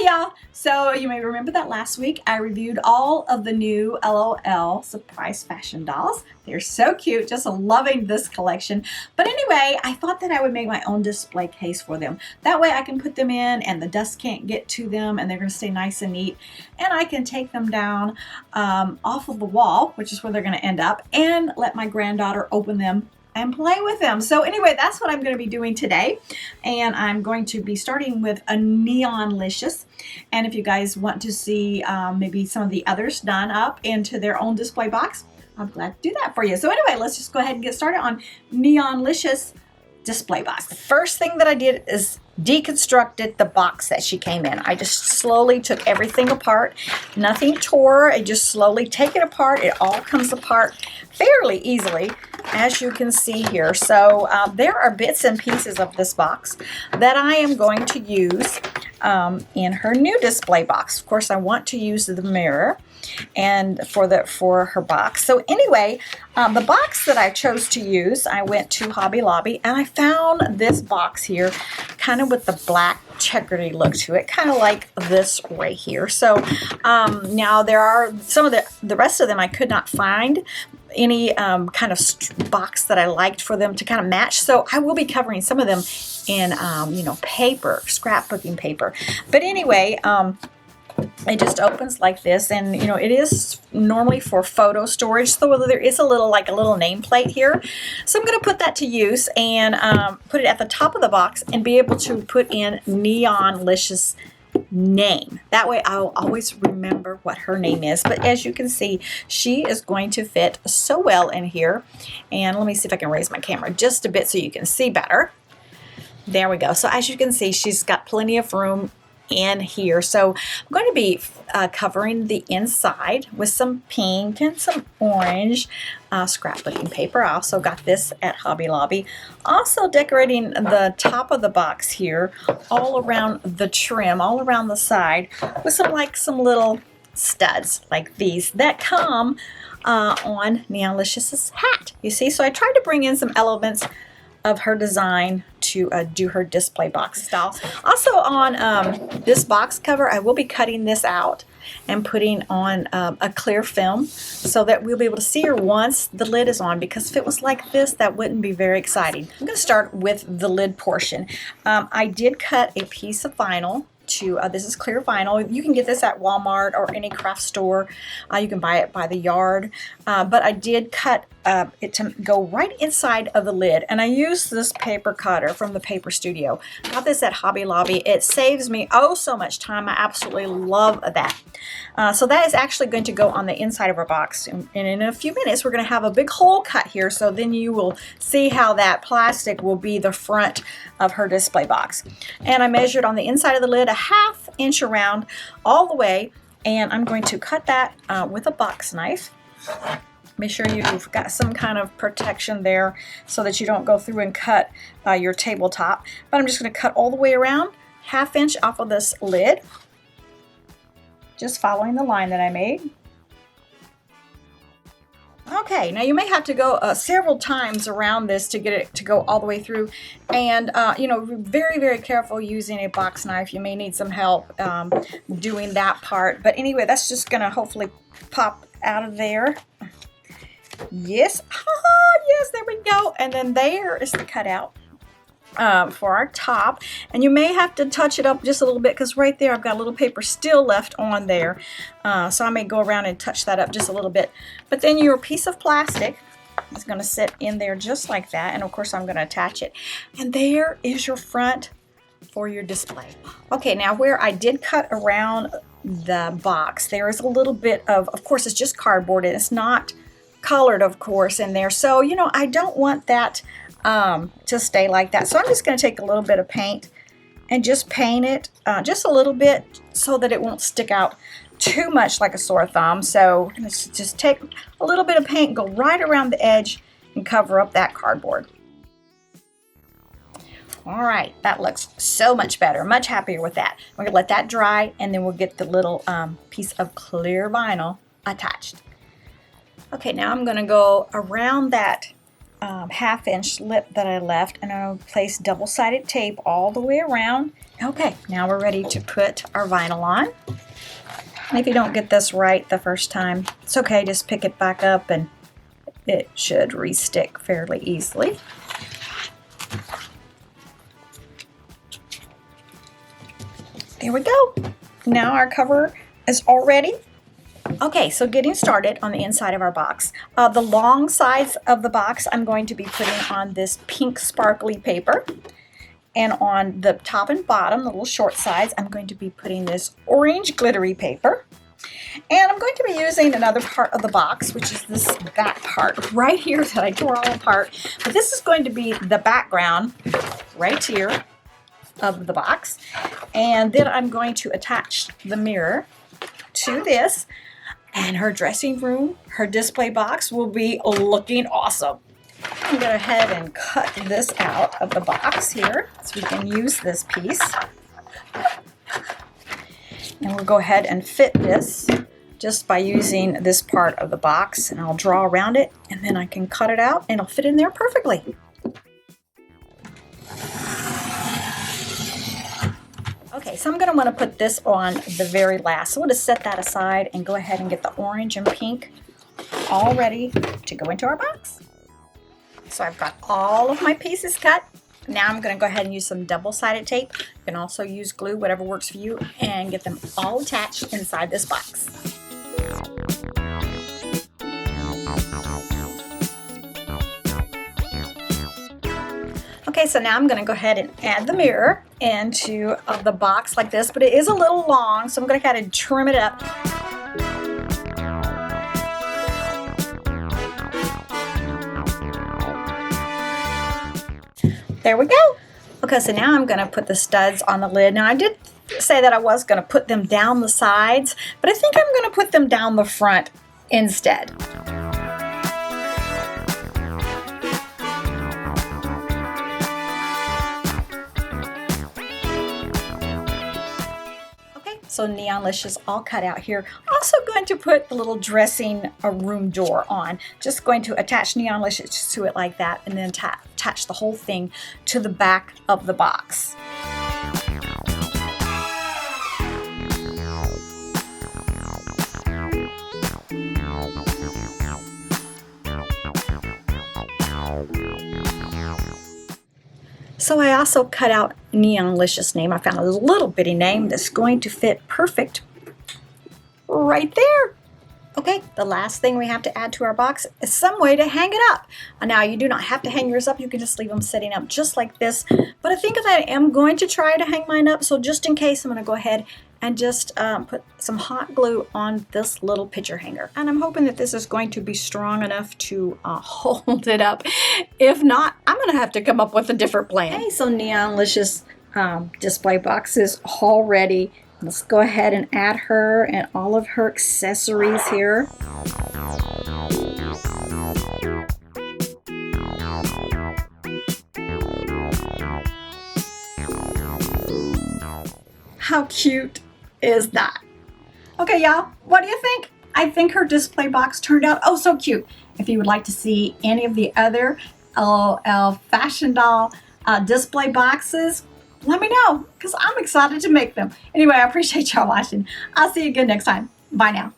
Hi y'all! So you may remember that last week I reviewed all of the new L.O.L surprise fashion dolls. They're so cute, just loving this collection. But anyway, I thought that I would make my own display case for them. That way I can put them in and the dust can't get to them and they're going to stay nice and neat. And I can take them down off of the wall, which is where they're going to end up, and let my granddaughter open them and play with them. So anyway, that's what I'm going to be doing today. And I'm going to be starting with a Neonlicious. And if you guys want to see maybe some of the others done up into their own display box, I'm glad to do that for you. So anyway, let's just go ahead and get started on Neonlicious display box. The first thing that I did is deconstructed the box that she came in. I just slowly took everything apart. Nothing tore. I just slowly take it apart. It all comes apart fairly easily, as you can see here. So there are bits and pieces of this box that I am going to use in her new display box. Of course, I want to use the mirror and for her box. So anyway, the box that I chose to use, I went to Hobby Lobby and I found this box here, kind of with the black checkery look to it, kind of like this right here. So now there are some of the rest of them I could not find any kind of box that I liked for them to kind of match. So I will be covering some of them in paper, scrapbooking paper. But anyway, it just opens like this, and it is normally for photo storage, so there is a little nameplate here. So I'm going to put that to use and put it at the top of the box and be able to put in Neonlicious name. That way I'll always remember what her name is. But as you can see, she is going to fit so well in here. And let me see if I can raise my camera just a bit so you can see better. There we go. So as you can see, she's got plenty of room in here. So I'm going to be covering the inside with some pink and some orange scrapbooking paper. I also got this at Hobby Lobby. Also decorating the top of the box here, all around the trim, all around the side, with some little studs like these that come on Neonlicious's hat. You see, so I tried to bring in some elements of her design to do her display box style. Also on this box cover, I will be cutting this out and putting on a clear film so that we'll be able to see her once the lid is on, because if it was like this, that wouldn't be very exciting. I'm going to start with the lid portion. I did cut a piece of vinyl. This is clear vinyl. You can get this at Walmart or any craft store. You can buy it by the yard. But I did cut it to go right inside of the lid. And I used this paper cutter from the Paper Studio. Got this at Hobby Lobby. It saves me so much time. I absolutely love that. So that is actually going to go on the inside of our box. And in a few minutes, we're going to have a big hole cut here. So then you will see how that plastic will be the front of her display box. And I measured on the inside of the lid a ½ inch around all the way. And I'm going to cut that with a box knife. Make sure you've got some kind of protection there so that you don't go through and cut your tabletop. But I'm just going to cut all the way around, ½ inch off of this lid. Just following the line that I made. Okay, now you may have to go several times around this to get it to go all the way through. And, very, very careful using a box knife. You may need some help doing that part. But anyway, that's just going to hopefully pop out of there. Yes. Yes, there we go. And then there is the cutout for our top. And you may have to touch it up just a little bit, because right there I've got a little paper still left on there. So I may go around and touch that up just a little bit. But then your piece of plastic is going to sit in there just like that. And of course I'm going to attach it. And there is your front for your display. Okay, now where I did cut around the box, there is a little bit of course it's just cardboard and it's not colored, of course, in there. So, I don't want that to stay like that. So I'm just going to take a little bit of paint and just paint it just a little bit so that it won't stick out too much like a sore thumb. So let's just take a little bit of paint, go right around the edge and cover up that cardboard. All right, that looks so much better, much happier with that. We're going to let that dry, and then we'll get the little piece of clear vinyl attached. Okay, now I'm going to go around that 1/2-inch lip that I left, and I'll place double-sided tape all the way around. Okay, now we're ready to put our vinyl on. And if you don't get this right the first time, it's okay, just pick it back up and it should re-stick fairly easily. There we go. Now our cover is all ready. Okay, so getting started on the inside of our box. The long sides of the box I'm going to be putting on this pink sparkly paper. And on the top and bottom, the little short sides, I'm going to be putting this orange glittery paper. And I'm going to be using another part of the box, which is this back part right here that I tore all apart. But this is going to be the background right here of the box. And then I'm going to attach the mirror to this. And her dressing room, her display box will be looking awesome. I'm going to go ahead and cut this out of the box here so we can use this piece. And we'll go ahead and fit this just by using this part of the box. And I'll draw around it and then I can cut it out and it'll fit in there perfectly. Okay, so I'm going to want to put this on the very last. So we'll just set that aside and go ahead and get the orange and pink all ready to go into our box. So I've got all of my pieces cut. Now I'm going to go ahead and use some double-sided tape. You can also use glue, whatever works for you, and get them all attached inside this box. Okay, so now I'm going to go ahead and add the mirror into the box like this, but it is a little long, so I'm going to go ahead and trim it up. There we go. Okay, so now I'm going to put the studs on the lid. Now I did say that I was going to put them down the sides, but I think I'm going to put them down the front instead. So Neonlicious all cut out here. Also going to put the little dressing room door on. Just going to attach Neonlicious to it like that and then attach the whole thing to the back of the box. So I also cut out Neonlicious name. I found a little bitty name that's going to fit perfect right there. Okay, the last thing we have to add to our box is some way to hang it up. Now you do not have to hang yours up. You can just leave them sitting up just like this. But I think that I am going to try to hang mine up. So just in case, I'm going to go ahead and just put some hot glue on this little picture hanger. And I'm hoping that this is going to be strong enough to hold it up. If not, I'm going to have to come up with a different plan. Okay, so Neonlicious display box is all ready. Let's go ahead and add her and all of her accessories here. How cute is that? Okay, y'all, what do you think? I think her display box turned out oh so cute. If you would like to see any of the other L.O.L fashion doll display boxes, let me know because I'm excited to make them. Anyway, I appreciate y'all watching. I'll see you again next time. Bye now.